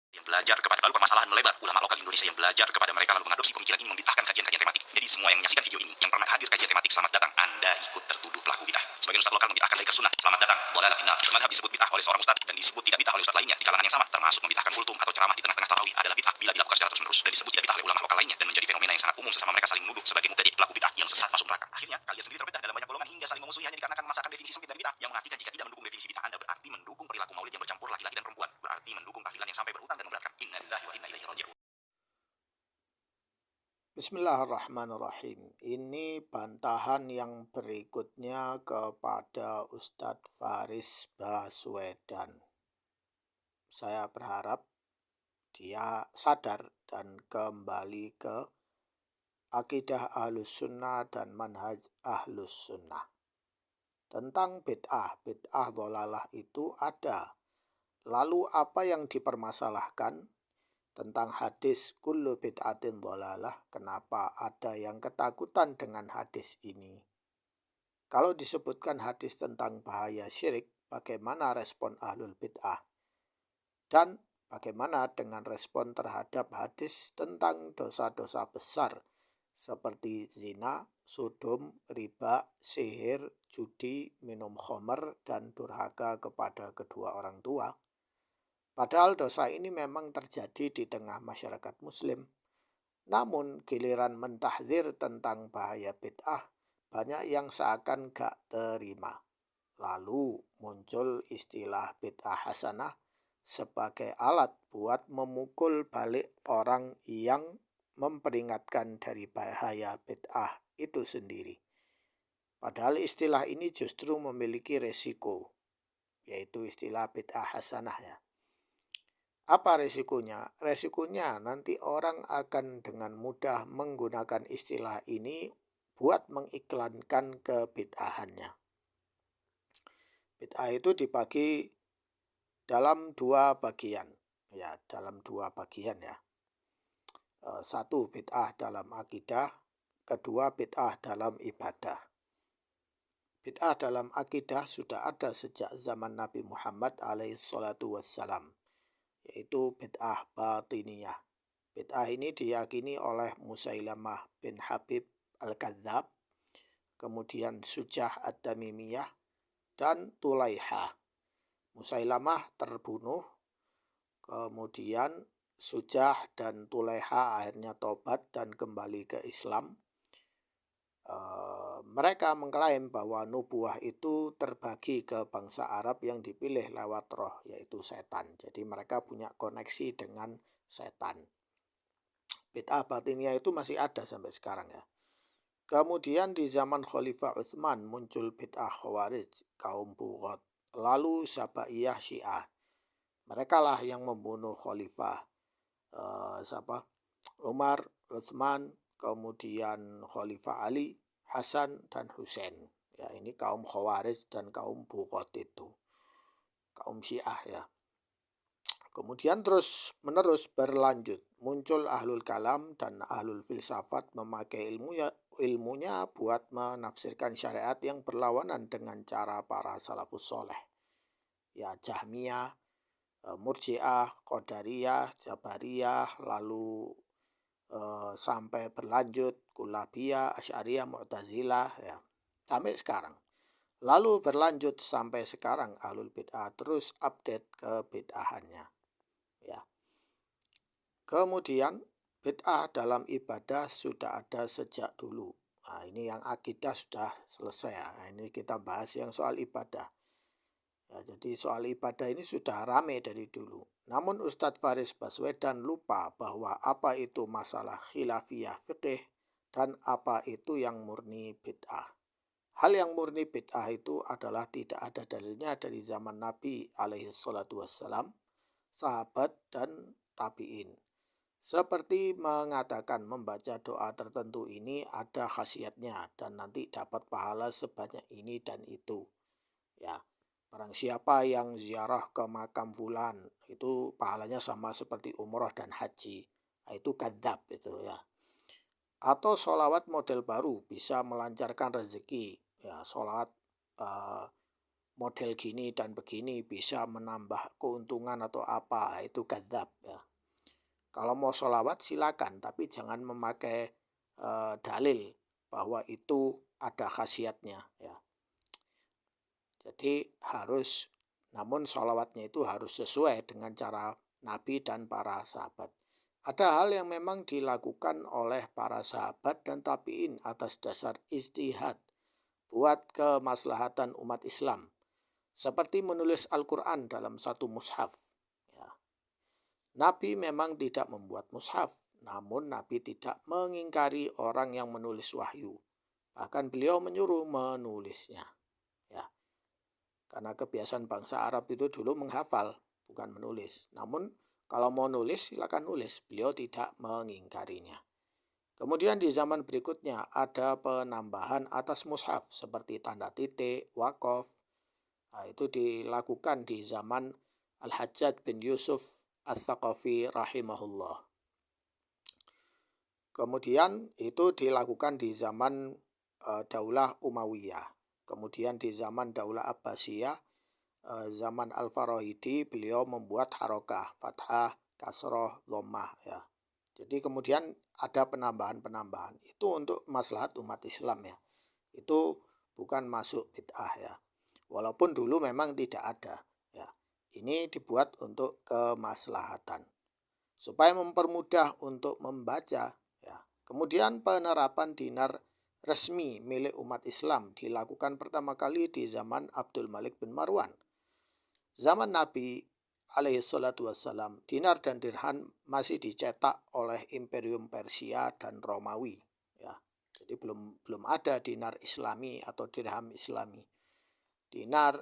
yang belajar kepada lalu permasalahan melebar ulama lokal Indonesia yang belajar kepada mereka lalu mengadopsi pemikiran ini membid'ahkan kajian-kajian tematik. Jadi semua yang menyaksikan video ini yang pernah hadir kajian tematik, selamat datang, Anda ikut tertuduh pelaku bid'ah. Sebagian ustaz lokal membid'ahkan laikas sunnah, selamat datang, dhalalah finnar. Bermadhab disebut bid'ah oleh seorang ustaz dan disebut tidak bid'ah oleh ustaz lainnya di kalangan yang sama, termasuk membid'ahkan kultum atau ceramah di tengah-tengah tarawih adalah bid'ah bila dilakukan secara terus-menerus, dan disebut tidak bid'ah oleh ulama lokal lainnya dan menjadi fenomena yang sangat umum sesama mereka saling menuduh sebagai mubtadi', pelaku bid'ah yang sesat masuk neraka. Akhirnya kalian sendiri terbedah dalam banyak golongan hingga saling memusuhi hanya dikarenakan memasakkan definisi sempit dari bid'ah yang mengartikan jika tidak mendukung definisi bid'ah Anda berarti mendukung perilaku maulid yang bercampur laki-laki dan perempuan, berarti mendukung tahlilan yang sampai berhutang dan memberatkan. Innalillahi wa inna ilaihi raji'un. Bismillahirrahmanirrahim. Ini bantahan yang berikutnya kepada Ustadz Faris Baswedan. Saya berharap dia sadar dan kembali ke akidah Ahlus Sunnah dan manhaj Ahlus Sunnah. Tentang bid'ah dhalalah itu ada. Lalu apa yang dipermasalahkan? Tentang hadis kullu bid'atin dhalalah, kenapa ada yang ketakutan dengan hadis ini? Kalau disebutkan hadis tentang bahaya syirik, bagaimana respon ahlul bid'ah? Dan bagaimana dengan respon terhadap hadis tentang dosa-dosa besar seperti zina, sudum, riba, sihir, judi, minum khamar, dan durhaka kepada kedua orang tua? Padahal dosa ini memang terjadi di tengah masyarakat muslim. Namun giliran mentahdzir tentang bahaya bid'ah, banyak yang seakan gak terima. Lalu muncul istilah bid'ah hasanah sebagai alat buat memukul balik orang yang memperingatkan dari bahaya bid'ah itu sendiri. Padahal istilah ini justru memiliki resiko, yaitu istilah bid'ah hasanah ya. Apa resikonya? Resikonya nanti orang akan dengan mudah menggunakan istilah ini buat mengiklankan kebid'ahannya. Bid'ah itu dibagi dalam dua bagian. Ya, dalam dua bagian ya. Satu, bid'ah dalam akidah. Kedua, bid'ah dalam ibadah. Bid'ah dalam akidah sudah ada sejak zaman Nabi Muhammad alaihissalatu-wassalam, yaitu bid'ah batiniyah. Bid'ah ini diyakini oleh Musailamah bin Habib al-Kadzab, kemudian Sujah ad-Damimiyah, dan Tulaiha. Musailamah terbunuh, kemudian Sujah dan Tulaiha akhirnya tobat dan kembali ke Islam. Mereka mengklaim bahwa nubuah itu terbagi ke bangsa Arab yang dipilih lewat roh, yaitu setan. Jadi mereka punya koneksi dengan setan. Bid'ah batiniyah itu masih ada sampai sekarang ya. Kemudian di zaman Khalifah Utsman muncul bid'ah Khawarij, kaum Bughat. Lalu Sabaiyah Syiah. Mereka lah yang membunuh Khalifah Umar, Utsman, kemudian Khalifah Ali, Hasan, dan Husain. Ya, ini kaum Khawarij dan kaum Bughat itu. Kaum Syiah ya. Kemudian terus menerus berlanjut. Muncul ahlul kalam dan ahlul filsafat memakai ilmunya buat menafsirkan syariat yang berlawanan dengan cara para salafus soleh. Ya, Jahmiyah, Murji'ah, Qadariyah, Jabariyah, lalu sampai berlanjut Kullabiyah, Asy'ariyah, Mu'tazilah ya, sampai sekarang. Lalu berlanjut sampai sekarang ahlul bid'ah terus update kebid'ahannya ya. Kemudian bid'ah dalam ibadah sudah ada sejak dulu. Nah, ini yang akidah sudah selesai ya. Nah, ini kita bahas yang soal ibadah. Ya, jadi soal ibadah ini sudah rame dari dulu. Namun Ustadz Faris Baswedan lupa bahwa apa itu masalah khilafiyah fiqih dan apa itu yang murni bid'ah. Hal yang murni bid'ah itu adalah tidak ada dalilnya dari zaman Nabi alaihissalatu-wassalam, sahabat, dan tabi'in. Seperti mengatakan membaca doa tertentu ini ada khasiatnya dan nanti dapat pahala sebanyak ini dan itu. Ya, barang siapa yang ziarah ke makam fulan itu pahalanya sama seperti umrah dan haji. Nah, itu kadzab itu ya. Atau sholawat model baru bisa melancarkan rezeki. Ya, sholawat model gini dan begini bisa menambah keuntungan atau apa, itu kadzab ya. Kalau mau sholawat silakan, tapi jangan memakai dalil bahwa itu ada khasiatnya ya. Jadi namun sholawatnya itu harus sesuai dengan cara Nabi dan para sahabat. Ada hal yang memang dilakukan oleh para sahabat dan tabi'in atas dasar ijtihad buat kemaslahatan umat Islam. Seperti menulis Al-Quran dalam satu mushaf. Ya. Nabi memang tidak membuat mushaf, namun Nabi tidak mengingkari orang yang menulis wahyu. Bahkan beliau menyuruh menulisnya. Ya. Karena kebiasaan bangsa Arab itu dulu menghafal, bukan menulis. Namun kalau mau nulis silakan nulis, beliau tidak mengingkarinya. Kemudian di zaman berikutnya ada penambahan atas mushaf seperti tanda titik, wakof. Nah, itu dilakukan di zaman Al-Hajjaj bin Yusuf Ats-Tsaqafi rahimahullah. Kemudian itu dilakukan di zaman Daulah Umayyah. Kemudian di zaman Daulah Abbasiyah, zaman Al-Farahidi, beliau membuat harokah, fathah, kasroh, dhammah ya. Jadi kemudian ada penambahan-penambahan. Itu untuk maslahat umat Islam ya. Itu bukan masuk bid'ah ya. Walaupun dulu memang tidak ada ya. Ini dibuat untuk kemaslahatan supaya mempermudah untuk membaca ya. Kemudian penerapan dinar resmi milik umat Islam dilakukan pertama kali di zaman Abdul Malik bin Marwan. Zaman Nabi alaihi salatu wassalam, dinar dan dirham masih dicetak oleh Imperium Persia dan Romawi ya. Jadi belum ada dinar Islami atau dirham Islami. Dinar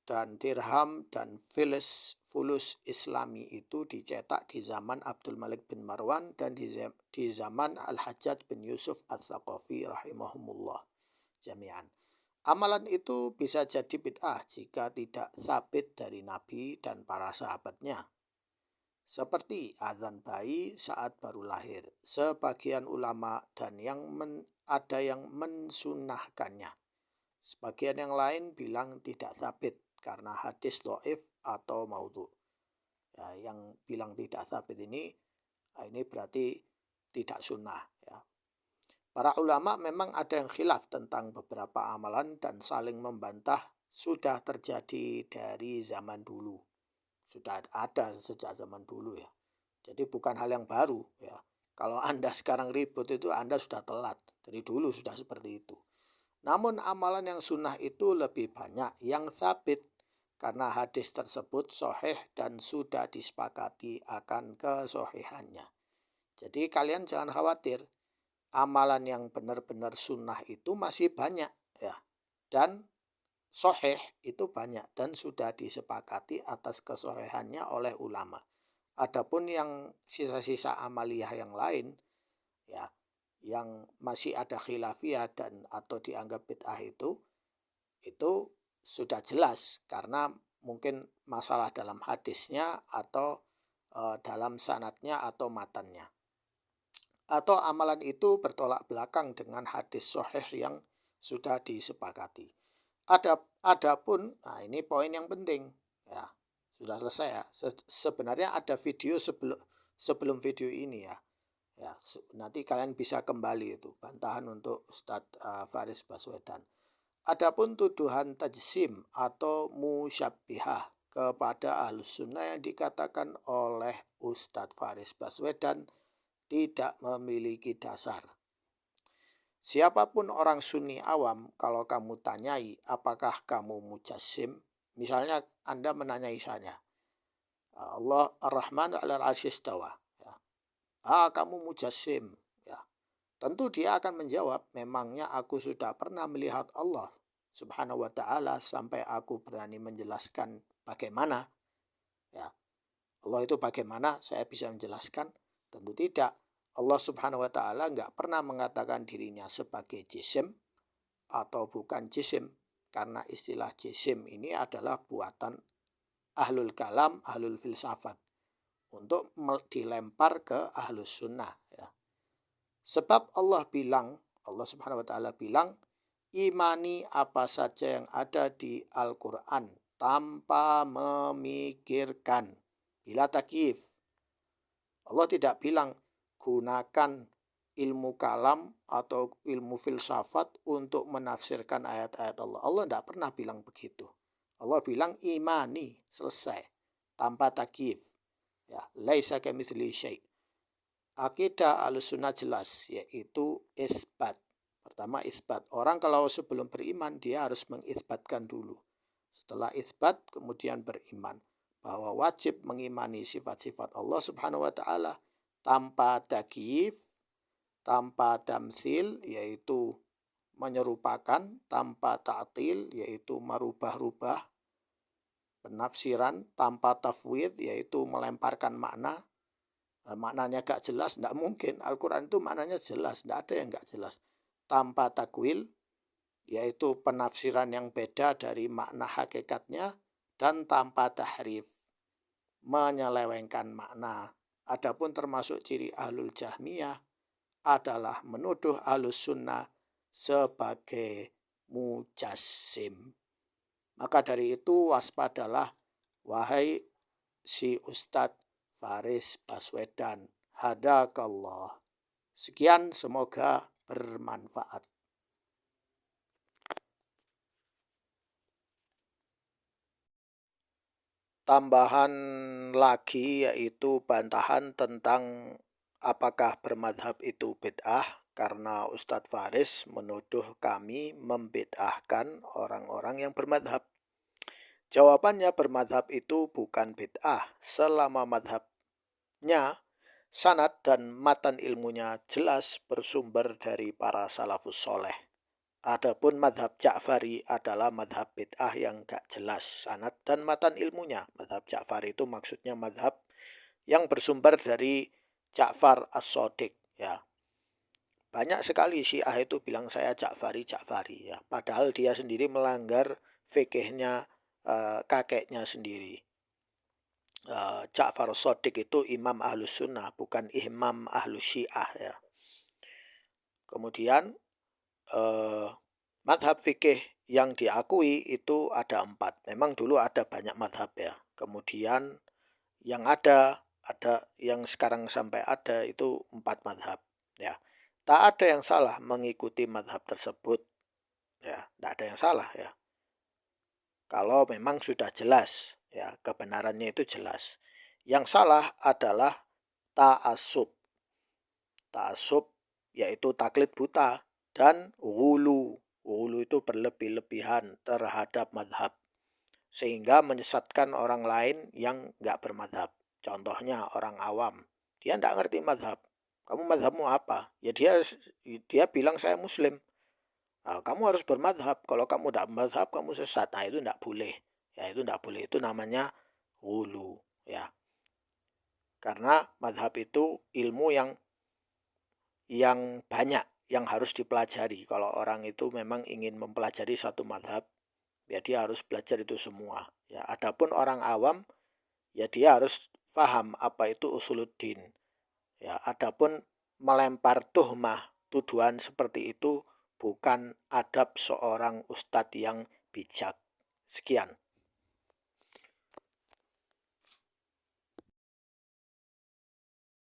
dan dirham dan fulus Islami itu dicetak di zaman Abdul Malik bin Marwan dan di zaman Al-Hajjaj bin Yusuf Ats-Tsaqafi rahimahumullah jami'an. Amalan itu bisa jadi bid'ah jika tidak sabit dari Nabi dan para sahabatnya. Seperti azan bayi saat baru lahir. Sebagian ulama dan ada yang mensunahkannya. Sebagian yang lain bilang tidak sabit karena hadis dhaif atau maudhu. Ya, yang bilang tidak sabit ini berarti tidak sunnah ya. Para ulama memang ada yang khilaf tentang beberapa amalan dan saling membantah sudah terjadi dari zaman dulu. Sudah ada sejak zaman dulu ya. Jadi bukan hal yang baru ya. Kalau Anda sekarang ribut itu Anda sudah telat. Dari dulu sudah seperti itu. Namun amalan yang sunnah itu lebih banyak yang sabit karena hadis tersebut sahih dan sudah disepakati akan kesohihannya. Jadi kalian jangan khawatir. Amalan yang benar-benar sunnah itu masih banyak ya. Dan sahih itu banyak dan sudah disepakati atas kesohihannya oleh ulama. Adapun yang sisa-sisa amaliyah yang lain ya, yang masih ada khilafiyah dan atau dianggap bid'ah itu sudah jelas karena mungkin masalah dalam hadisnya atau dalam sanadnya atau matannya. Atau amalan itu bertolak belakang dengan hadis sahih yang sudah disepakati. Adapun, nah ini poin yang penting ya, sudah selesai ya. Sebenarnya ada video sebelum video ini ya. Ya, nanti kalian bisa kembali itu bantahan untuk Ustadz Faris Baswedan. Adapun tuduhan tajsim atau musyabbihah kepada Ahlus Sunnah yang dikatakan oleh Ustadz Faris Baswedan tidak memiliki dasar. Siapapun orang Sunni awam, kalau kamu tanyai apakah kamu mujassim, misalnya Anda menanyai saya, Allah Ar-Rahman al-Arsy istawa, ya. Kamu mujassim, ya. Tentu dia akan menjawab, memangnya aku sudah pernah melihat Allah Subhanahu wa ta'ala sampai aku berani menjelaskan bagaimana, ya. Allah itu bagaimana, saya bisa menjelaskan? Tentu tidak. Allah Subhanahu wa ta'ala enggak pernah mengatakan dirinya sebagai jisim atau bukan jisim. Karena istilah jisim ini adalah buatan ahlul kalam, ahlul filsafat. Untuk dilempar ke ahlus sunnah. Ya. Sebab Allah Subhanahu wa ta'ala bilang, imani apa saja yang ada di Al-Quran tanpa memikirkan. Bila takyif, Allah tidak bilang gunakan ilmu kalam atau ilmu filsafat untuk menafsirkan ayat-ayat Allah. Allah tidak pernah bilang begitu. Allah bilang imani, selesai, tanpa takyif. Ya, laisa kamitslihi syai'. Akidah Ahlussunnah jelas, yaitu isbat. Pertama isbat. Orang kalau sebelum beriman dia harus mengisbatkan dulu. Setelah isbat kemudian beriman bahwa wajib mengimani sifat-sifat Allah Subhanahu wa taala tanpa takyif, tanpa tamtsil yaitu menyerupakan, tanpa ta'til yaitu merubah-rubah penafsiran, tanpa tafwid yaitu melemparkan makna. Maknanya gak jelas, tidak mungkin. Al-Quran itu maknanya jelas, tidak ada yang gak jelas. Tanpa takwil, yaitu penafsiran yang beda dari makna hakikatnya, dan tanpa tahrif, menyelewengkan makna. Adapun termasuk ciri ahlul jahmiyah adalah menuduh ahlus sunnah sebagai mujassim. Maka dari itu waspadalah wahai si Ustadz Faris Baswedan, hadakallah. Sekian, semoga bermanfaat. Tambahan lagi yaitu bantahan tentang apakah bermadhab itu bid'ah, karena Ustadz Faris menuduh kami membid'ahkan orang-orang yang bermadhab. Jawabannya, bermadhab itu bukan bid'ah selama madhabnya, sanad dan matan ilmunya jelas bersumber dari para salafus soleh. Adapun madhab Ja'fari adalah madhab bid'ah yang gak jelas sanad dan matan ilmunya. Madhab Ja'fari itu maksudnya madhab yang bersumber dari Ja'far as-Shadiq. Ya. Banyak sekali Syiah itu bilang saya Ja'fari ya. Padahal dia sendiri melanggar fikihnya kakeknya sendiri. Ja'far as-Shadiq itu imam ahlus sunnah, bukan imam ahlus syiah ya. Kemudian madhab fikih yang diakui itu ada 4. Memang dulu ada banyak madhab ya. Kemudian yang ada yang sekarang sampai ada itu 4 madhab ya. Tak ada yang salah mengikuti madhab tersebut ya, tidak ada yang salah ya. Kalau memang sudah jelas ya, kebenarannya itu jelas. Yang salah adalah ta'assub. Ta'assub yaitu taklid buta, dan ghulu. Ghulu itu berlebih-lebihan terhadap madhab, sehingga menyesatkan orang lain yang nggak bermadhab. Contohnya orang awam, dia nggak ngerti madhab. Kamu madhabmu apa? Ya dia bilang saya muslim. Nah, kamu harus bermadhab. Kalau kamu tidak bermadhab, kamu sesat. Nah, itu tidak boleh. Ya, itu tidak boleh. Itu namanya ghulu. Ya. Karena madhab itu ilmu yang banyak, yang harus dipelajari. Kalau orang itu memang ingin mempelajari satu madhab, ya dia harus belajar itu semua. Ya, adapun orang awam, ya dia harus paham apa itu usuluddin. Ya, adapun melempar tuhmah, tuduhan seperti itu bukan adab seorang ustadz yang bijak. Sekian.